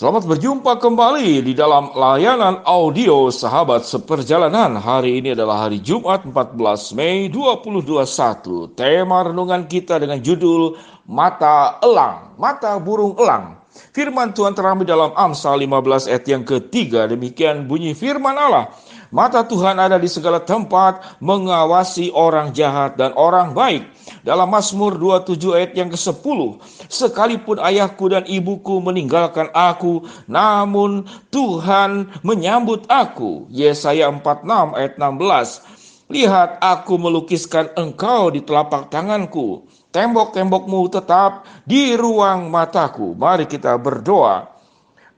Selamat berjumpa kembali di dalam layanan audio Sahabat Seperjalanan. Hari ini adalah hari Jumat 14 Mei 2021. Tema renungan kita dengan judul Mata Elang, Mata Burung Elang. Firman Tuhan terambil dalam Amsal 15 ayat yang ketiga. Demikian bunyi firman Allah. Mata Tuhan ada di segala tempat, mengawasi orang jahat dan orang baik. Dalam Mazmur 27 ayat yang ke-10, sekalipun ayahku dan ibuku meninggalkan aku, namun Tuhan menyambut aku. Yesaya 46 ayat 16, lihat aku melukiskan engkau di telapak tanganku, tembok-tembokmu tetap di ruang mataku. Mari kita berdoa.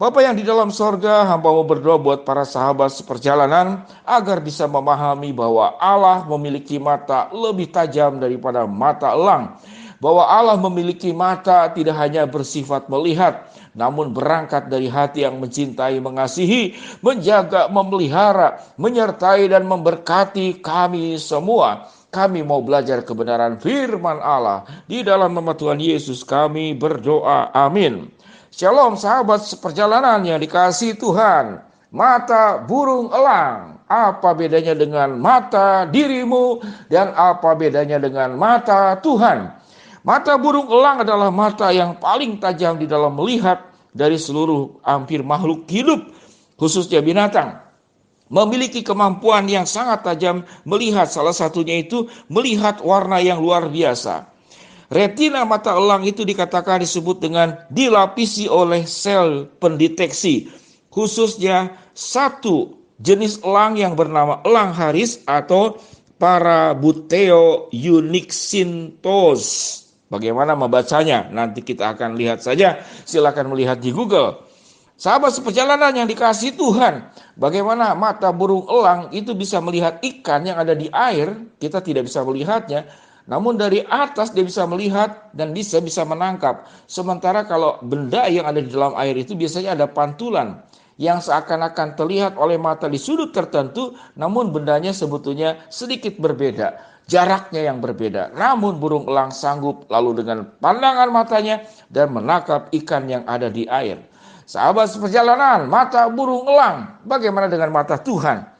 Bapa yang di dalam sorga, hamba mau berdoa buat para sahabat seperjalanan agar bisa memahami bahwa Allah memiliki mata lebih tajam daripada mata elang. Bahwa Allah memiliki mata tidak hanya bersifat melihat, namun berangkat dari hati yang mencintai, mengasihi, menjaga, memelihara, menyertai dan memberkati kami semua. Kami mau belajar kebenaran firman Allah. Di dalam nama Tuhan Yesus kami berdoa. Amin. Shalom sahabat seperjalanan yang dikasihi Tuhan. Mata burung elang, apa bedanya dengan mata dirimu dan apa bedanya dengan mata Tuhan? Mata burung elang adalah mata yang paling tajam di dalam melihat dari seluruh hampir makhluk hidup, khususnya binatang. Memiliki kemampuan yang sangat tajam melihat, salah satunya itu melihat warna yang luar biasa. Retina mata elang itu disebut dengan dilapisi oleh sel pendeteksi, khususnya satu jenis elang yang bernama elang haris atau Parabuteo unixinthos. Bagaimana membacanya? Nanti kita akan lihat saja. Silakan melihat di Google. Sahabat seperjalanan yang dikasihi Tuhan, bagaimana mata burung elang itu bisa melihat ikan yang ada di air? Kita tidak bisa melihatnya. Namun dari atas dia bisa melihat dan bisa menangkap. Sementara kalau benda yang ada di dalam air itu biasanya ada pantulan yang seakan-akan terlihat oleh mata di sudut tertentu, namun bendanya sebetulnya sedikit berbeda. Jaraknya yang berbeda. Namun burung elang sanggup lalu dengan pandangan matanya dan menangkap ikan yang ada di air. Sahabat seperjalanan, mata burung elang, bagaimana dengan mata Tuhan?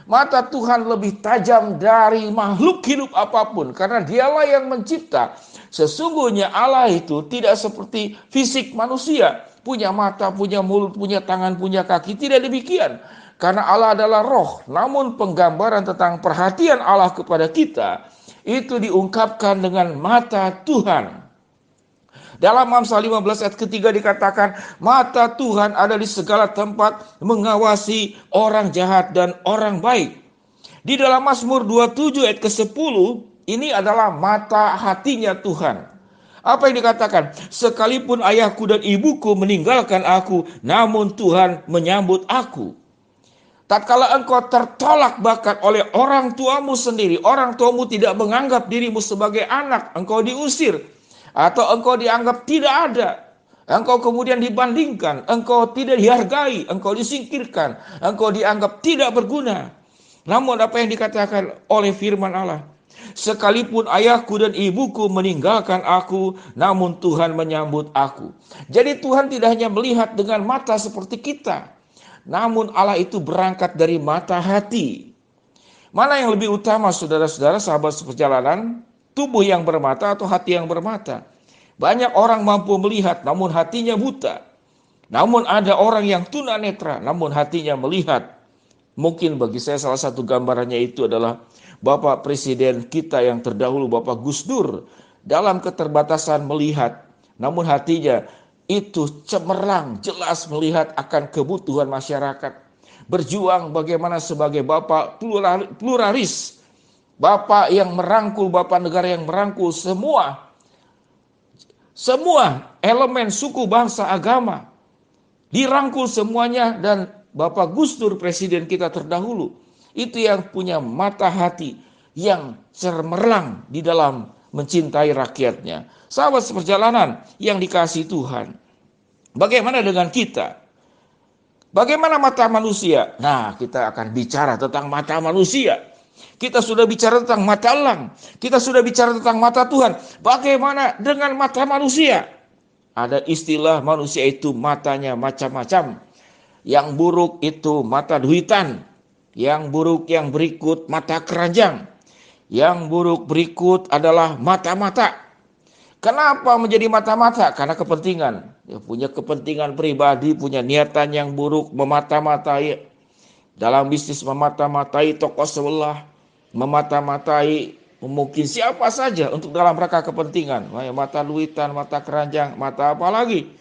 Mata Tuhan lebih tajam dari makhluk hidup apapun karena dialah yang mencipta. Sesungguhnya Allah itu tidak seperti fisik manusia. Punya mata, punya mulut, punya tangan, punya kaki. Tidak demikian. Karena Allah adalah roh. Namun penggambaran tentang perhatian Allah kepada kita itu diungkapkan dengan mata Tuhan. Dalam Amsal 15 ayat ketiga dikatakan, mata Tuhan ada di segala tempat mengawasi orang jahat dan orang baik. Di dalam Mazmur 27 ayat ke-10, ini adalah mata hatinya Tuhan. Apa yang dikatakan? Sekalipun ayahku dan ibuku meninggalkan aku, namun Tuhan menyambut aku. Tatkala engkau tertolak bahkan oleh orang tuamu sendiri, orang tuamu tidak menganggap dirimu sebagai anak, engkau diusir, atau engkau dianggap tidak ada, engkau kemudian dibandingkan, engkau tidak dihargai, engkau disingkirkan, engkau dianggap tidak berguna. Namun apa yang dikatakan oleh firman Allah? Sekalipun ayahku dan ibuku meninggalkan aku, namun Tuhan menyambut aku. Jadi Tuhan tidak hanya melihat dengan mata seperti kita, namun Allah itu berangkat dari mata hati. Mana yang lebih utama saudara-saudara sahabat seperjalanan? Tubuh yang bermata atau hati yang bermata? Banyak orang mampu melihat namun hatinya buta. Namun ada orang yang tunanetra namun hatinya melihat. Mungkin bagi saya salah satu gambarannya itu adalah Bapak Presiden kita yang terdahulu, Bapak Gus Dur. Dalam keterbatasan melihat, namun hatinya itu cemerlang, jelas melihat akan kebutuhan masyarakat. Berjuang bagaimana sebagai Bapak pluralis, Bapak yang merangkul, Bapak negara yang merangkul semua elemen suku, bangsa, agama. Dirangkul semuanya dan Bapak Gus Dur presiden kita terdahulu. Itu yang punya mata hati yang cemerlang di dalam mencintai rakyatnya. Sahabat seperjalanan yang dikasihi Tuhan. Bagaimana dengan kita? Bagaimana mata manusia? Nah, kita akan bicara tentang mata manusia. Kita sudah bicara tentang mata elang. Kita sudah bicara tentang mata Tuhan. Bagaimana dengan mata manusia? Ada istilah manusia itu matanya macam-macam. Yang buruk itu mata duitan. Yang buruk yang berikut mata keranjang. Yang buruk berikut adalah mata-mata. Kenapa menjadi mata-mata? Karena kepentingan. Dia punya kepentingan pribadi, punya niatan yang buruk, memata-matai. Dalam bisnis memata-matai toko sebelah, memata-matai mungkin siapa saja untuk dalam rangka kepentingan. Mata duitan, mata keranjang, mata apa lagi.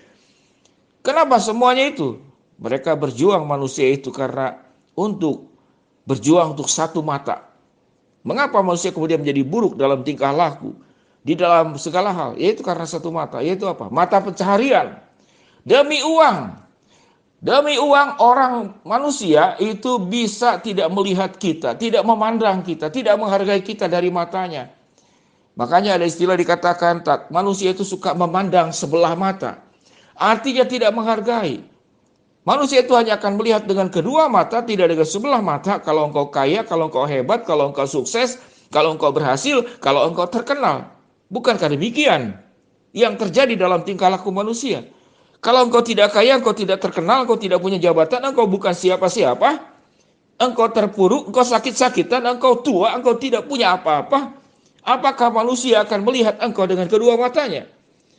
Kenapa semuanya itu? Mereka berjuang manusia itu karena berjuang untuk satu mata. Mengapa manusia kemudian menjadi buruk dalam tingkah laku? Di dalam segala hal, yaitu karena satu mata. Yaitu apa? Mata pencaharian. Demi uang. Demi uang orang manusia itu bisa tidak melihat kita, tidak memandang kita, tidak menghargai kita dari matanya. Makanya ada istilah dikatakan manusia itu suka memandang sebelah mata. Artinya tidak menghargai. Manusia itu hanya akan melihat dengan kedua mata, tidak dengan sebelah mata. Kalau engkau kaya, kalau engkau hebat, kalau engkau sukses, kalau engkau berhasil, kalau engkau terkenal. Bukankah demikian yang terjadi dalam tingkah laku manusia? Kalau engkau tidak kaya, engkau tidak terkenal, engkau tidak punya jabatan, engkau bukan siapa-siapa, engkau terpuruk, engkau sakit-sakitan, engkau tua, engkau tidak punya apa-apa, apakah manusia akan melihat engkau dengan kedua matanya?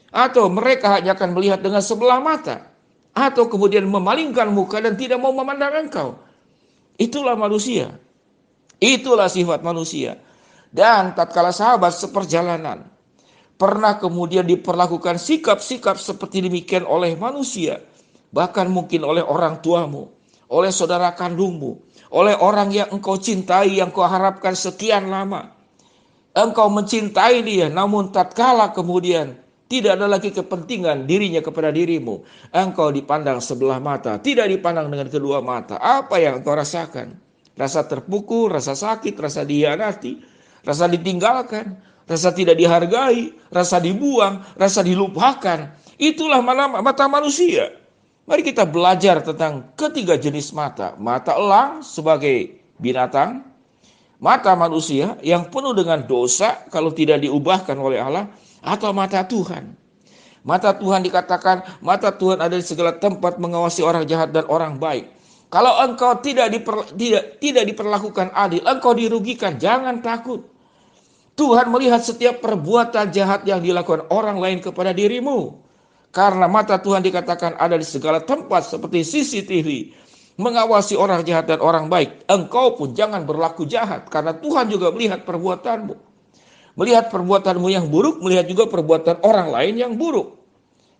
Atau mereka hanya akan melihat dengan sebelah mata? Atau kemudian memalingkan muka dan tidak mau memandang engkau? Itulah manusia. Itulah sifat manusia. Dan tatkala sahabat seperjalanan pernah kemudian diperlakukan sikap-sikap seperti demikian oleh manusia, bahkan mungkin oleh orang tuamu, oleh saudara kandungmu, oleh orang yang engkau cintai, yang kau harapkan sekian lama. Engkau mencintai dia, namun tatkala kemudian tidak ada lagi kepentingan dirinya kepada dirimu, engkau dipandang sebelah mata, tidak dipandang dengan kedua mata. Apa yang engkau rasakan? Rasa terpukul, rasa sakit, rasa dihianati, rasa ditinggalkan, rasa tidak dihargai, rasa dibuang, rasa dilupakan. Itulah mata manusia. Mari kita belajar tentang ketiga jenis mata. Mata elang sebagai binatang, mata manusia yang penuh dengan dosa kalau tidak diubahkan oleh Allah, atau mata Tuhan. Mata Tuhan dikatakan, mata Tuhan ada di segala tempat mengawasi orang jahat dan orang baik. Kalau engkau tidak diperlakukan adil, engkau dirugikan, jangan takut. Tuhan melihat setiap perbuatan jahat yang dilakukan orang lain kepada dirimu. Karena mata Tuhan dikatakan ada di segala tempat seperti CCTV, mengawasi orang jahat dan orang baik. Engkau pun jangan berlaku jahat, karena Tuhan juga melihat perbuatanmu. Melihat perbuatanmu yang buruk, melihat juga perbuatan orang lain yang buruk.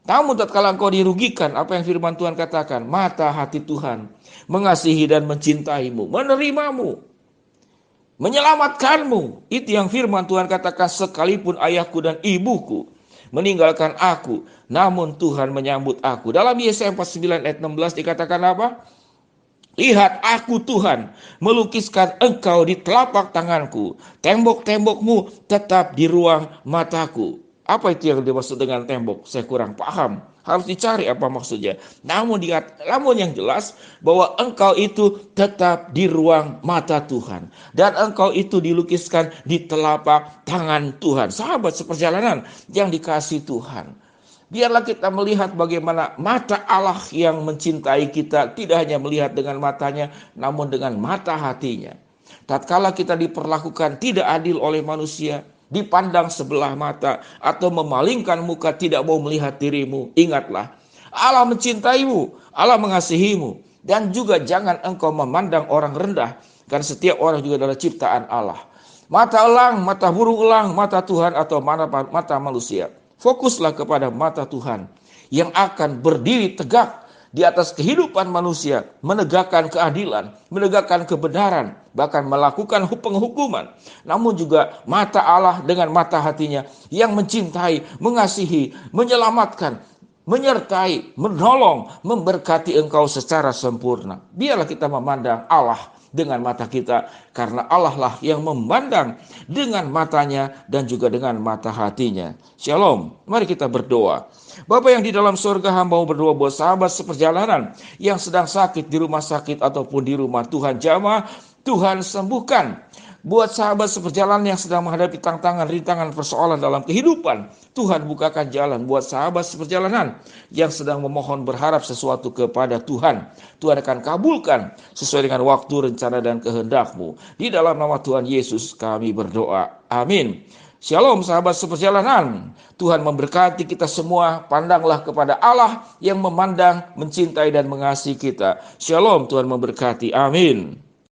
Namun tatkala engkau dirugikan, apa yang firman Tuhan katakan? Mata hati Tuhan mengasihi dan mencintaimu, menerimamu, menyelamatkanmu. Itu yang firman Tuhan katakan, sekalipun ayahku dan ibuku meninggalkan aku, namun Tuhan menyambut aku. Dalam Yesaya 49 ayat 16 dikatakan apa? Lihat, aku Tuhan melukiskan engkau di telapak tanganku, tembok-tembokmu tetap di ruang mataku. Apa itu yang dimaksud dengan tembok? Saya kurang paham. Harus dicari apa maksudnya. Namun yang jelas bahwa engkau itu tetap di ruang mata Tuhan. Dan engkau itu dilukiskan di telapak tangan Tuhan. Sahabat seperjalanan yang dikasihi Tuhan, biarlah kita melihat bagaimana mata Allah yang mencintai kita tidak hanya melihat dengan matanya, namun dengan mata hatinya. Tatkala kita diperlakukan tidak adil oleh manusia, dipandang sebelah mata, atau memalingkan muka tidak mau melihat dirimu, ingatlah, Allah mencintaimu, Allah mengasihimu. Dan juga jangan engkau memandang orang rendah, karena setiap orang juga adalah ciptaan Allah. Mata elang, mata burung elang, mata Tuhan atau mata manusia. Fokuslah kepada mata Tuhan yang akan berdiri tegak di atas kehidupan manusia, menegakkan keadilan, menegakkan kebenaran, bahkan melakukan penghukuman. Namun juga mata Allah dengan mata hatinya yang mencintai, mengasihi, menyelamatkan, menyertai, menolong, memberkati engkau secara sempurna. Biarlah kita memandang Allah dengan mata kita, karena Allah lah yang memandang dengan matanya dan juga dengan mata hatinya. Shalom, mari kita berdoa. Bapa yang di dalam surga, hamba mau berdoa buat sahabat seperjalanan yang sedang sakit di rumah sakit ataupun di rumah. Tuhan jamah, Tuhan sembuhkan. Buat sahabat seperjalanan yang sedang menghadapi tantangan, rintangan, persoalan dalam kehidupan, Tuhan bukakan jalan. Buat sahabat seperjalanan yang sedang memohon berharap sesuatu kepada Tuhan, Tuhan akan kabulkan sesuai dengan waktu, rencana, dan kehendak-Mu. Di dalam nama Tuhan Yesus kami berdoa. Amin. Shalom sahabat seperjalanan. Tuhan memberkati kita semua. Pandanglah kepada Allah yang memandang, mencintai, dan mengasihi kita. Shalom, Tuhan memberkati. Amin.